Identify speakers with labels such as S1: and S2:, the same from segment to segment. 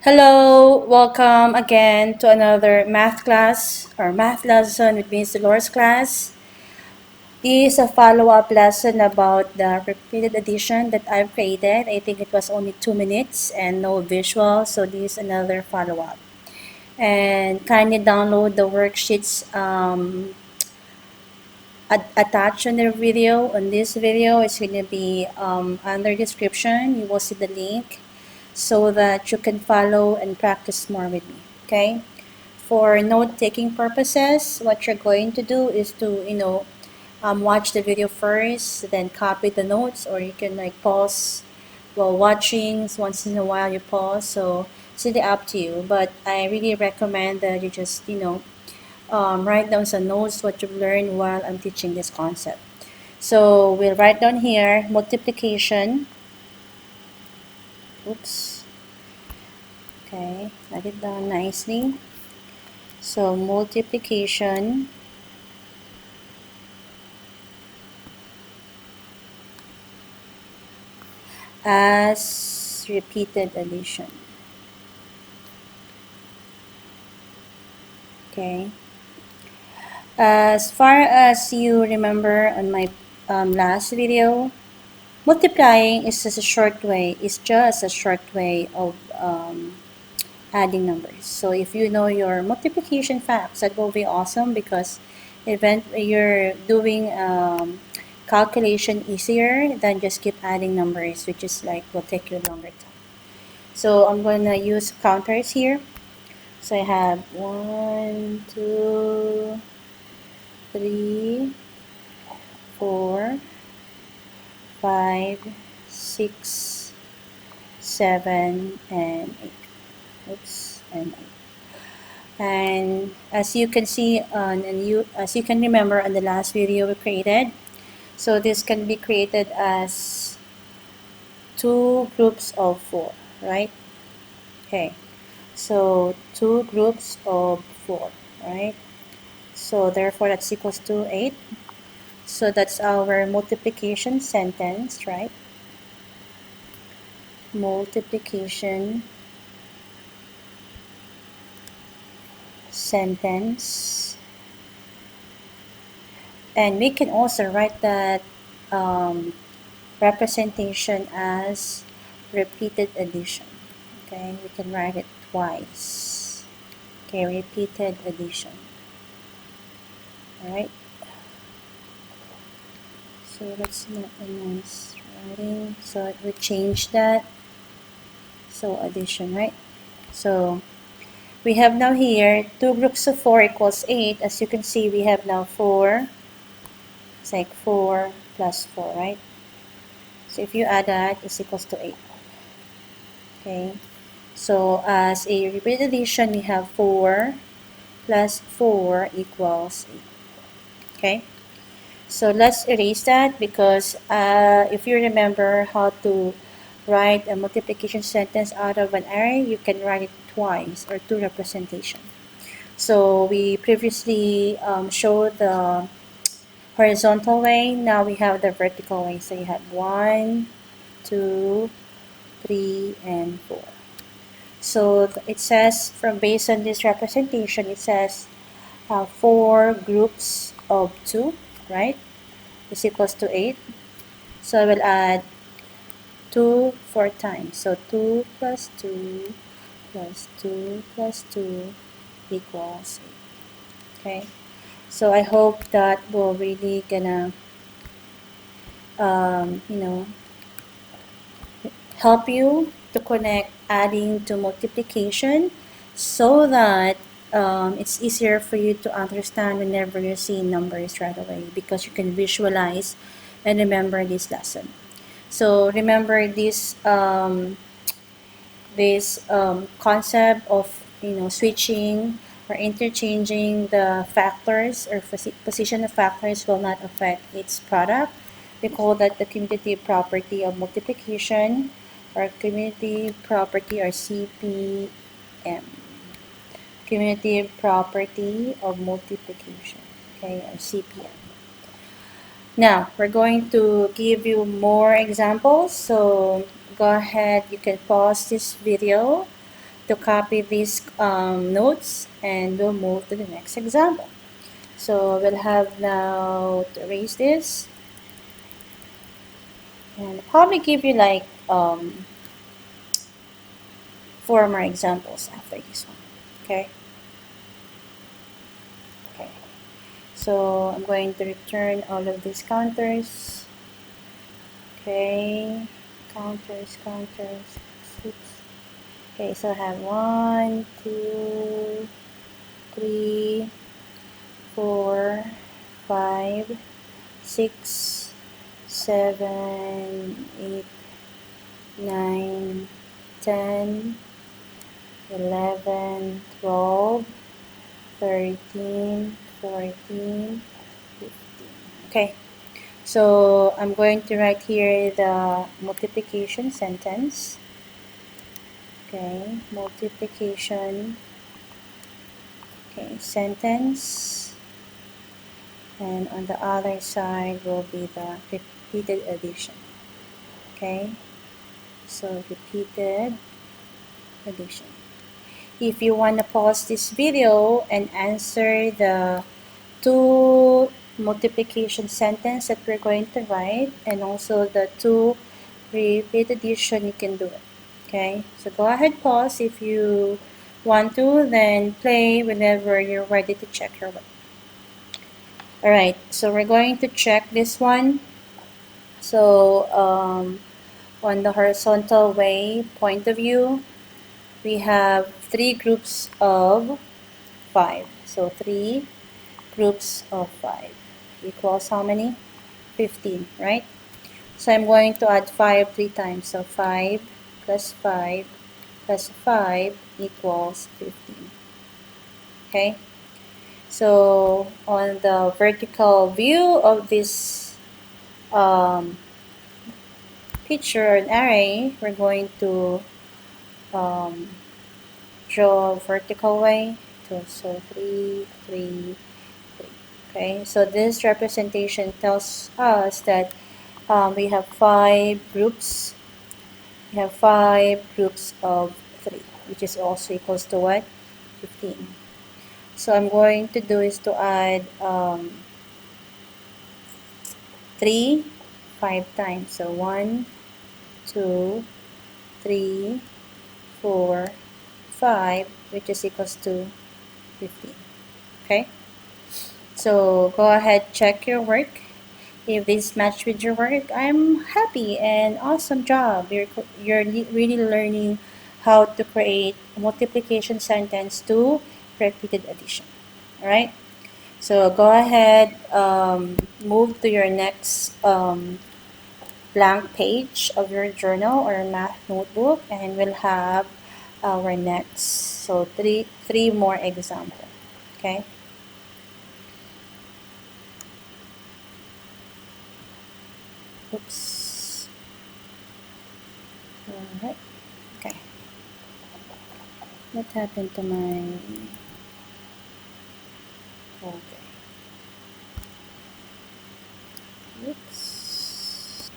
S1: Hello, welcome again to another math class or math lesson with Miss Dolores class. This is a follow-up lesson about the repeated addition that I've created. I think it was only 2 minutes and no visual, so this is another follow-up. And kindly download the worksheets attached on the video. On this video, it's going to be under description. You will see the link so that you can follow and practice more with me. Okay. For note-taking purposes, what you're going to do is to, watch the video first, then copy the notes, or you can like pause while watching. So once in a while, you pause. So it's really up to you. But I really recommend that you just, write down some notes what you've learned while I'm teaching this concept. So we'll write down here multiplication. Oops. Okay, write it down nicely. So multiplication as repeated addition. Okay. As far as you remember on my last video, multiplying is just a short way. It's just a short way of adding numbers. So if you know your multiplication facts, that will be awesome because you're doing calculation easier than just keep adding numbers, which is like will take you a longer time. So I'm going to use counters here. So I have 1, 2, 3, 4, 5, 6, 7, and 8. Oops, and 8. And as you can see as you can remember on the last video we created, so this can be created as two groups of 4, right? Okay, so two groups of 4, right? So therefore that's equals to 8. So that's our multiplication sentence, right? Multiplication sentence. And we can also write that representation as repeated addition. Okay, we can write it twice. Okay, repeated addition. All right. So that's not a nice writing. So we change that. So addition, right? So we have now here 2 groups of 4 equals 8. As you can see, we have now 4. It's like 4 plus 4, right? So if you add that, it's equals to 8. Okay. So as a repeated addition, we have 4 plus 4 equals 8. Okay. So let's erase that because if you remember how to write a multiplication sentence out of an array, you can write it twice or two representation. So we previously showed the horizontal way. Now we have the vertical way. So you have 1, 2, 3, and 4. So it says based on this representation, it says 4 groups of 2, right? Is equals to 8. So I will add 2 4 times. So 2 plus 2 plus 2 plus 2 equals 8. Okay. So I hope that will really gonna you know help you to connect adding to multiplication so that it's easier for you to understand whenever you see numbers right away because you can visualize and remember this lesson. So remember this concept of switching or interchanging the factors or position of factors will not affect its product. We call that the commutative property of multiplication or commutative property or CPM. Commutative property of multiplication, okay, or CPM. Now, we're going to give you more examples. So go ahead, you can pause this video, to copy these notes, and we'll move to the next example. So we'll have now to erase this, and probably give you like 4 more examples after this one. Okay. Okay. So I'm going to return all of these counters. Okay. Counters. Six. Okay, so I have 1, 2, 3, 4, 5, 6, 7, 8, 9, 10, 11, 12, 13, 14, 15. Okay, so I'm going to write here the multiplication sentence. Okay, multiplication, okay, sentence, and on the other side will be the repeated addition. Okay, so repeated addition. If you want to pause this video and answer the 2 multiplication sentence that we're going to write, and also the 2 repeat addition, you can do it. Okay, so go ahead, pause if you want to, then play whenever you're ready to check your work. Alright, so we're going to check this one. So on the horizontal way point of view, we have 3 groups of 5. So 3 groups of 5 equals how many? 15, right? So I'm going to add 5 3 times. So 5 plus 5 plus 5 equals 15. Okay? So on the vertical view of this picture, an array, we're going to draw a vertical way. So 3, 3, 3. Okay, so this representation tells us that we have 5 groups. We have 5 groups of 3, which is also equals to what? 15. So I'm going to do is to add 3 5 times. So 1, 2, 3, 4, 5, which is equals to 15. Okay? So go ahead, check your work. If this matched with your work, I'm happy and awesome job. You're really learning how to create a multiplication sentence to repeated addition. Alright? So go ahead, move to your next blank page of your journal or math notebook, and we'll have our next, so three more examples. Okay. Oops. Alright. Okay. What happened to my folder? Oops.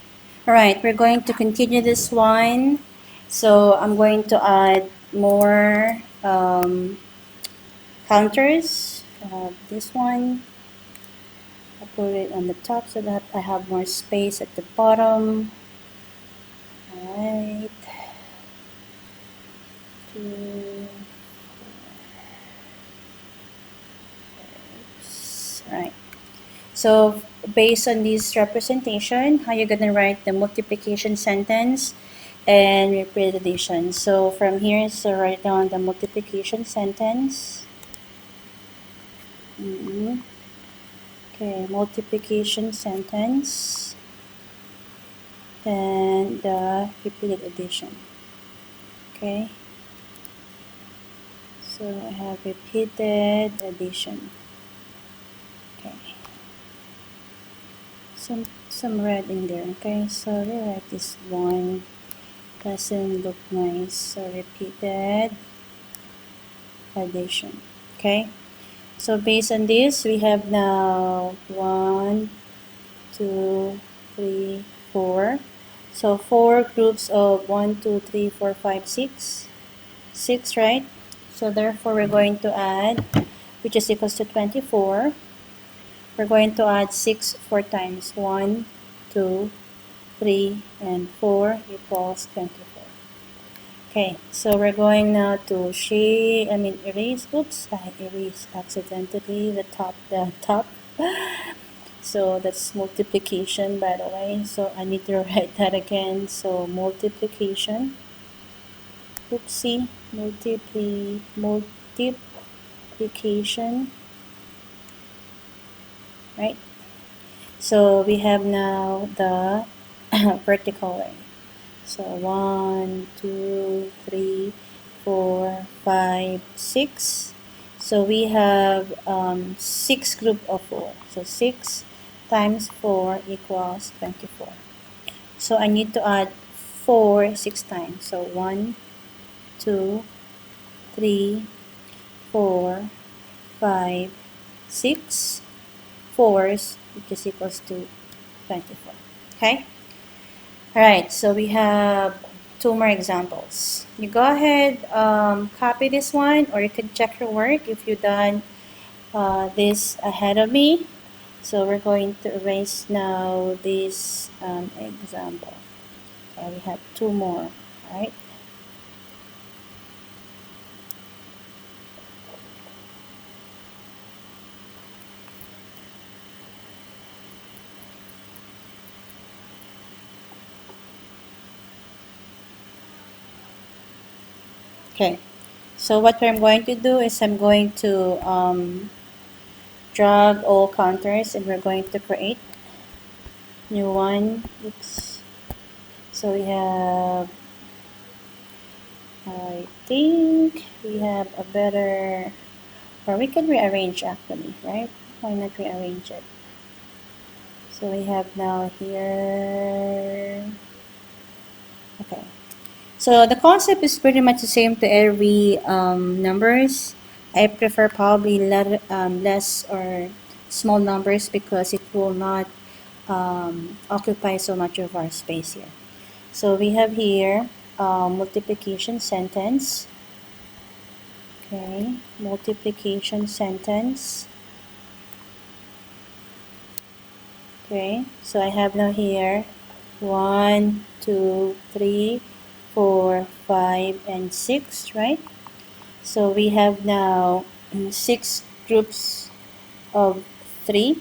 S1: Alright, we're going to continue this one. So I'm going to add more counters. This one, I put it on the top so that I have more space at the bottom. Alright. 2, 4. Alright. So based on this representation, how you're gonna write the multiplication sentence and repeat addition. So from here, so write down the multiplication sentence. Okay, multiplication sentence, then the repeated addition. Okay, so I have repeated addition. Okay, some red in there. Okay, so rewrite this one, doesn't look nice. So repeated addition. Okay, so based on this, we have now 1, 2, 3, 4. So 4 groups of 1, 2, 3, 4, 5, 6. 6, right? So therefore, we're going to add, which is equals to 24. We're going to add 6 4 times. 1, 2, 3, and 4 equals 24. Okay, so we're going now to erase, oops, I erased accidentally the top. So that's multiplication, by the way. So I need to write that again. So multiplication, oopsie, multiplication, right? So we have now the vertical way. So 1, 2, 3, 4, 5, 6. So we have 6 group of 4. So 6 times 4 equals 24. So I need to add 4 6 times. So 1, 2, 3, 4, 5, 6 fours, which is equals to 24. Okay? Alright, so we have 2 more examples. You go ahead, copy this one, or you can check your work if you've done this ahead of me. So we're going to erase now this example. Okay, we have 2 more, right? Okay, so what I'm going to do is I'm going to drag all counters, and we're going to create new one. Oops. So we have, I think we have a better, or we can rearrange actually, right? Why not rearrange it? So we have now here, okay. So the concept is pretty much the same to every numbers. I prefer probably less or small numbers because it will not occupy so much of our space here. So we have here multiplication sentence. Okay, multiplication sentence. Okay, so I have now here 1, 2, 3, 4, 5, and 6, right? So we have now 6 groups of 3.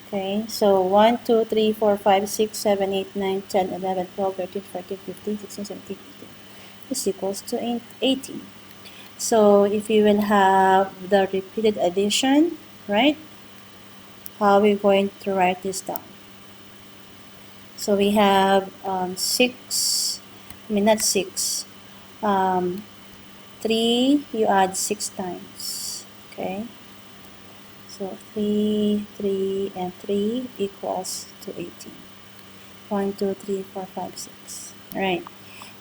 S1: Okay, so 1, 2, 3, 4, 5, 6, 7, 8, 9, 10, 11, 12, 13, 14, 15, 16, 17, 18 is equals to 18. So if you will have the repeated addition, right? How are we going to write this down? So we have 6, not 6, 3, you add 6 times, okay? So 3, 3, and 3 equals to 18. 1, 2, 3, 4, 5, 6. All right.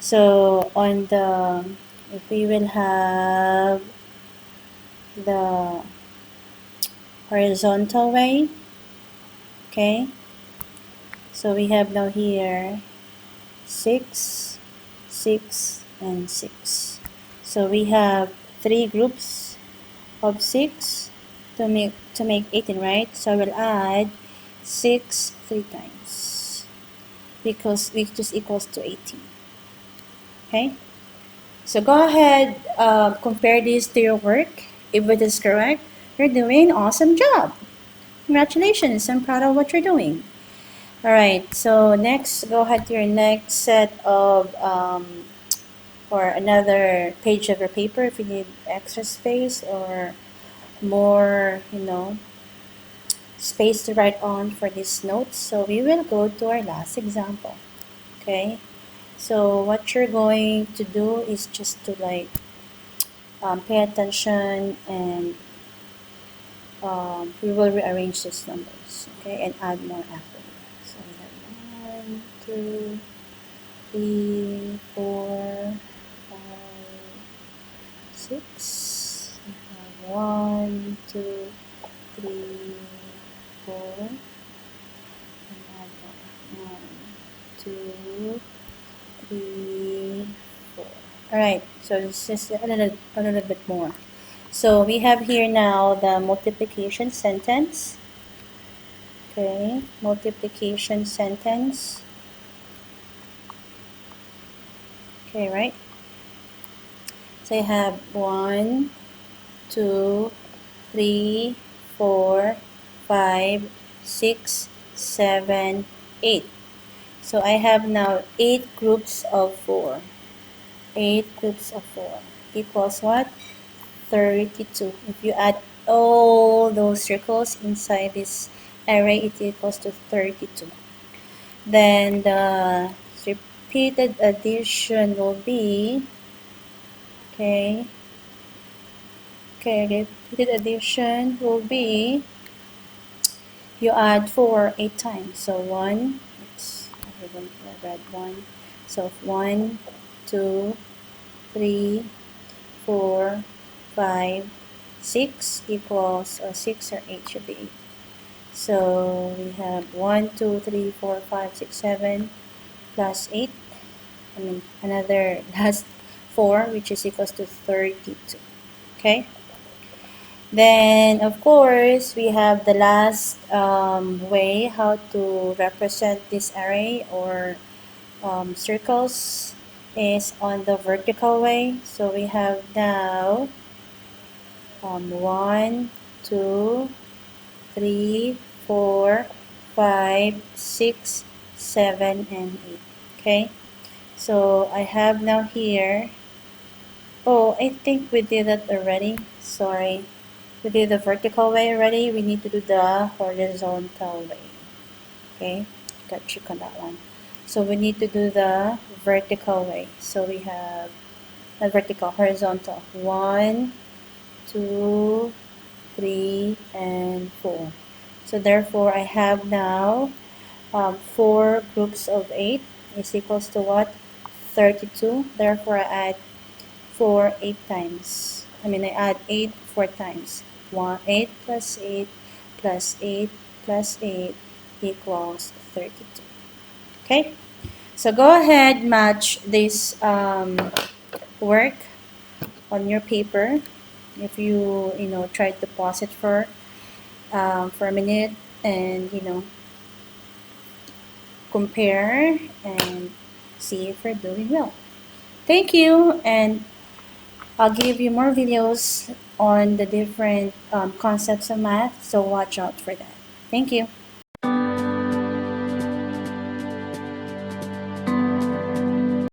S1: So on the, if we will have the horizontal way, okay? So we have now here 6, 6, and 6. So we have 3 groups of 6 to make 18, right? So we'll add 6 3 times because which is equals to 18. Okay? So go ahead, compare this to your work. If it is correct, you're doing an awesome job. Congratulations, I'm proud of what you're doing. All right, so next, go ahead to your next set of, or another page of your paper if you need extra space or more, space to write on for these notes. So we will go to our last example. Okay, so what you're going to do is just to pay attention, and we will rearrange these numbers, okay, and add more after. So we have 1, 2, 3, 4, 5, 6. We have 1, 2, 3, 4, and add 1, 2, 3, 4. Alright, so this is a little bit more. So we have here now the multiplication sentence. Okay, multiplication sentence. Okay, right? So I have 1, 2, 3, 4, 5, 6, 7, 8. So I have now 8 groups of 4. 8 groups of 4 equals what? 32. If you add all those circles inside this array, it equals to 32. Then the repeated addition will be, okay, repeated addition will be, you add 4 8 times. So 1, oops, I haven't read 1. So 1, 2, 3, 4, 5, 6 equals 6 or 8 should be 8. So we have 1, 2, 3, 4, 5, 6, 7 plus 8. I mean another last 4, which is equals to 32. Okay. Then of course we have the last way how to represent this array or circles is on the vertical way. So we have now 1, 2, 3, 4, 5, 6, 7, and 8. Okay, so I have now here, oh, I think we did that already. Sorry, we did the vertical way already. We need to do the horizontal way. Okay, got trick on that one. So we need to do the vertical way. So we have a vertical, horizontal. 1, 2, 3, and 4. So therefore, I have now 4 groups of 8 is equals to what? 32. Therefore, I add 4 8 times. I add 8 4 times. 8 plus 8 plus 8 plus 8 equals 32. Okay? So go ahead, match this work on your paper. If you try to pause it for a minute and compare and see if we're doing well. Thank you, and I'll give you more videos on the different concepts of math, so watch out for that. Thank you.